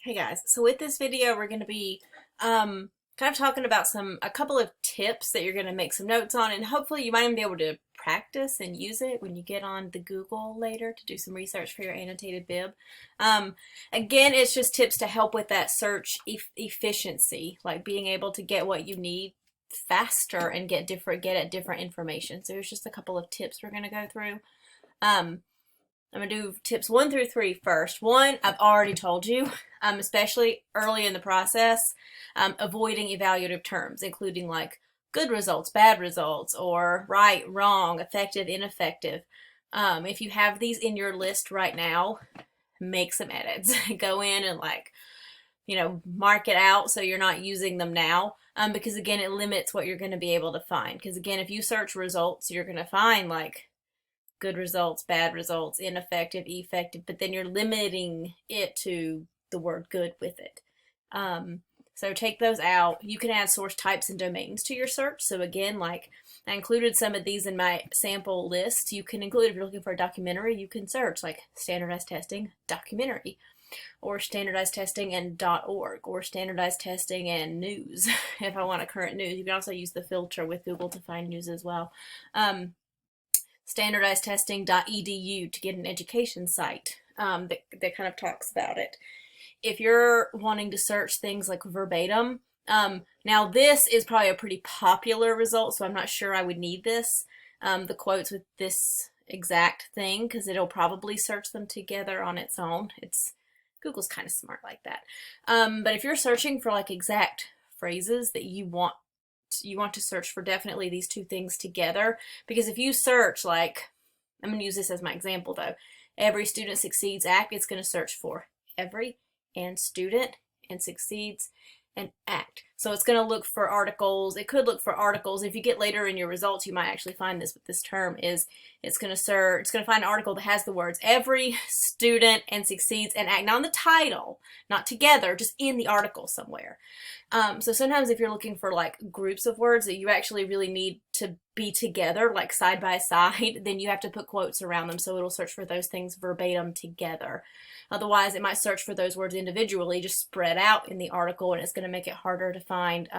Hey guys, so with this video we're going to be kind of talking about a couple of tips that you're going to make some notes on, and hopefully you might even be able to practice and use it when you get on the Google later to do some research for your annotated bib. Again, it's just tips to help with that search efficiency, like being able to get what you need faster and get at different information. So here's just a couple of tips we're going to go through. Um, I'm going to do tips 1 through 3 first. One, I've already told you, especially early in the process, avoiding evaluative terms, including like good results, bad results, or right, wrong, effective, ineffective. If you have these in your list right now, make some edits. Go in and mark it out so you're not using them now. Because again, it limits what you're going to be able to find. Because again, if you search results, you're going to find like good results, bad results, ineffective, effective, but then you're limiting it to the word good with it. So take those out. You can add source types and domains to your search. So again, like I included some of these in my sample list. You can include, if you're looking for a documentary, you can search like standardized testing documentary, or standardized testing and .org, or standardized testing and news. If I want a current news, you can also use the filter with Google to find news as well. Standardizedtesting.edu to get an education site that kind of talks about it. If you're wanting to search things like verbatim, now this is probably a pretty popular result, so I'm not sure I would need this, the quotes with this exact thing, because it'll probably search them together on its own. Google's kind of smart like that. But if you're searching for like exact phrases that you want to search for, definitely these two things together, because if you search like, I'm going to use this as my example though, every student succeeds act, it's going to search for every and student and succeeds and act. So it's going to look for articles. It could look for articles. If you get later in your results, you might actually find this with this term is it's going to find an article that has the words every student and succeeds and act, not in the title, not together, just in the article somewhere. So sometimes if you're looking for like groups of words that you actually really need to be together, like side by side, then you have to put quotes around them so it'll search for those things verbatim together. Otherwise, it might search for those words individually, just spread out in the article, and it's going to make it harder to find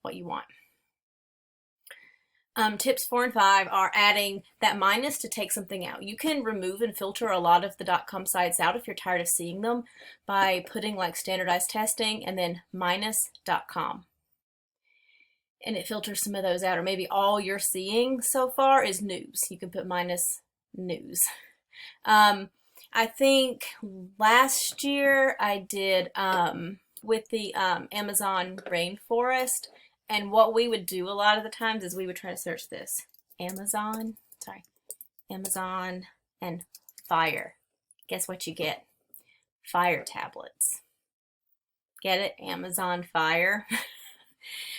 what you want. Tips 4 and 5 are adding that minus to take something out. You can remove and filter a lot of the .com sites out if you're tired of seeing them by putting like standardized testing and then minus.com. And it filters some of those out, or maybe all you're seeing so far is news. You can put minus news. I think last year I did with the Amazon rainforest, and what we would do a lot of the times is we would try to search this Amazon and fire. Guess what you get? Fire tablets. Get it? Amazon fire.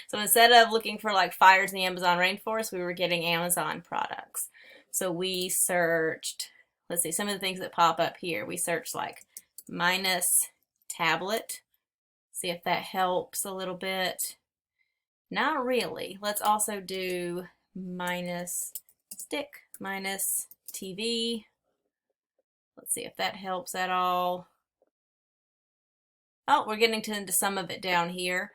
So instead of looking for like fires in the Amazon rainforest, we were getting Amazon products. So we searched, let's see, some of the things that pop up here. We searched like minus tablet. See if that helps a little bit. Not really. Let's also do minus stick, minus TV. Let's see if that helps at all. Oh, we're getting into some of it down here.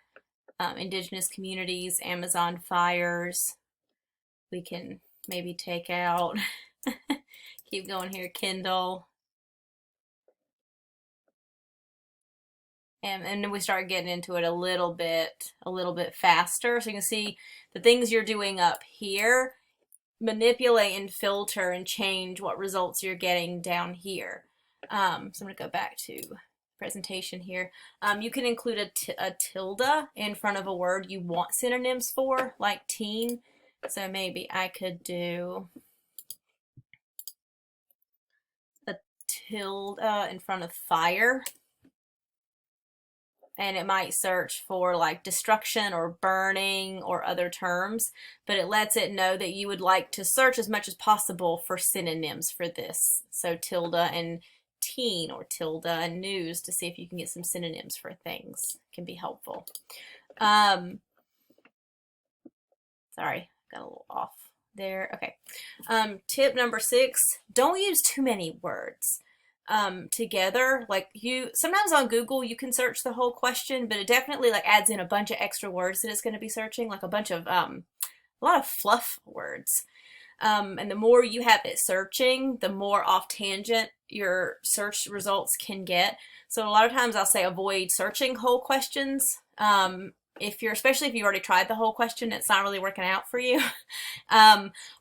Indigenous communities, Amazon fires. We can maybe take out, keep going here, Kindle. And then we start getting into it a little bit faster. So you can see the things you're doing up here, manipulate and filter and change what results you're getting down here. So I'm going to go back to presentation here. You can include a tilde in front of a word you want synonyms for, like teen. So maybe I could do a tilde in front of fire. And it might search for like destruction or burning or other terms, but it lets it know that you would like to search as much as possible for synonyms for this. So tilde and teen, or tilde and news, to see if you can get some synonyms for things can be helpful. Sorry, got a little off there. Okay. Tip number 6, don't use too many words. together. Like sometimes on Google you can search the whole question, but it definitely like adds in a bunch of extra words that it's going to be searching, like a bunch of a lot of fluff words. And the more you have it searching, the more off tangent your search results can get. So a lot of times I'll say avoid searching whole questions. Especially if you already tried the whole question, it's not really working out for you.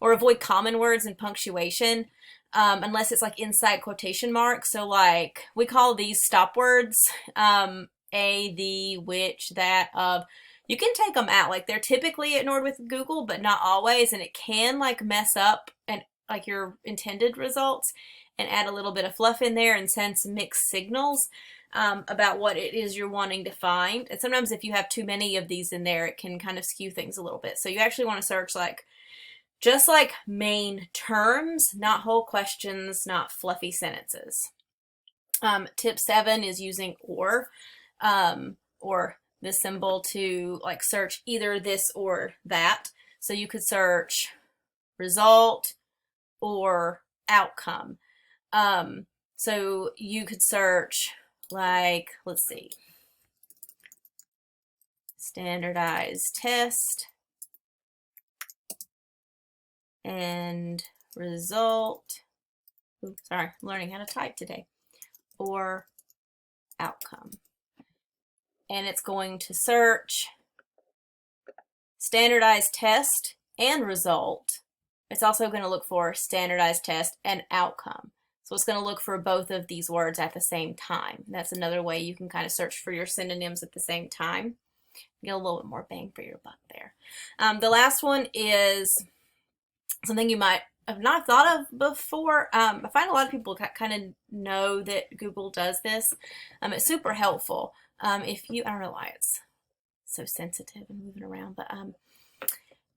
Or avoid common words and punctuation, unless it's like inside quotation marks. So like we call these stop words, a, the, which, that, of. You can take them out. Like they're typically ignored with Google, but not always, and it can like mess up and like your intended results and add a little bit of fluff in there and send some mixed signals about what it is you're wanting to find. And sometimes if you have too many of these in there, it can kind of skew things a little bit. So you actually want to search like just like main terms, not whole questions, not fluffy sentences. Tip 7 is using or this symbol to like search either this or that. So you could search result or outcome. So you could search like, let's see, standardized test and result. Oops, sorry, I'm learning how to type today. Or outcome. And it's going to search standardized test and result. It's also going to look for standardized test and outcome. So it's going to look for both of these words at the same time. That's another way you can kind of search for your synonyms at the same time. Get a little bit more bang for your buck there. The last one is something you might have not thought of before. I find a lot of people kind of know that Google does this. It's super helpful. If you, I don't know why it's so sensitive and moving around, but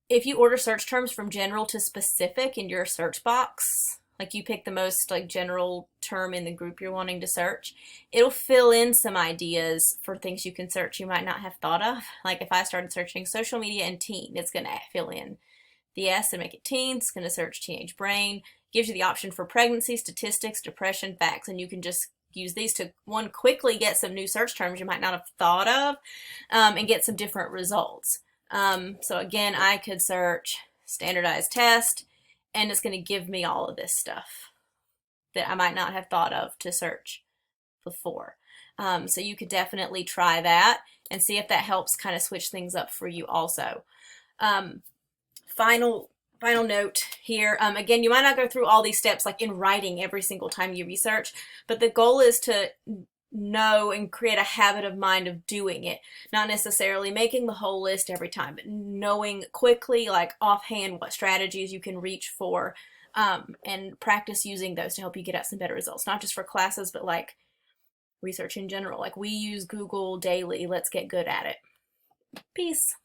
if you order search terms from general to specific in your search box, like you pick the most like general term in the group you're wanting to search, it'll fill in some ideas for things you can search you might not have thought of. Like if I started searching social media and teen, it's going to fill in the S and make it teen. It's going to search teenage brain. Gives you the option for pregnancy, statistics, depression, facts, and you can just use these to quickly get some new search terms you might not have thought of, and get some different results. So again, I could search standardized test, and it's going to give me all of this stuff that I might not have thought of to search before. So you could definitely try that and see if that helps kind of switch things up for you also. Final note here. Again, you might not go through all these steps like in writing every single time you research, but the goal is to know and create a habit of mind of doing it, not necessarily making the whole list every time, but knowing quickly, like offhand, what strategies you can reach for, and practice using those to help you get out some better results, not just for classes, but like research in general. Like we use Google daily. Let's get good at it. Peace.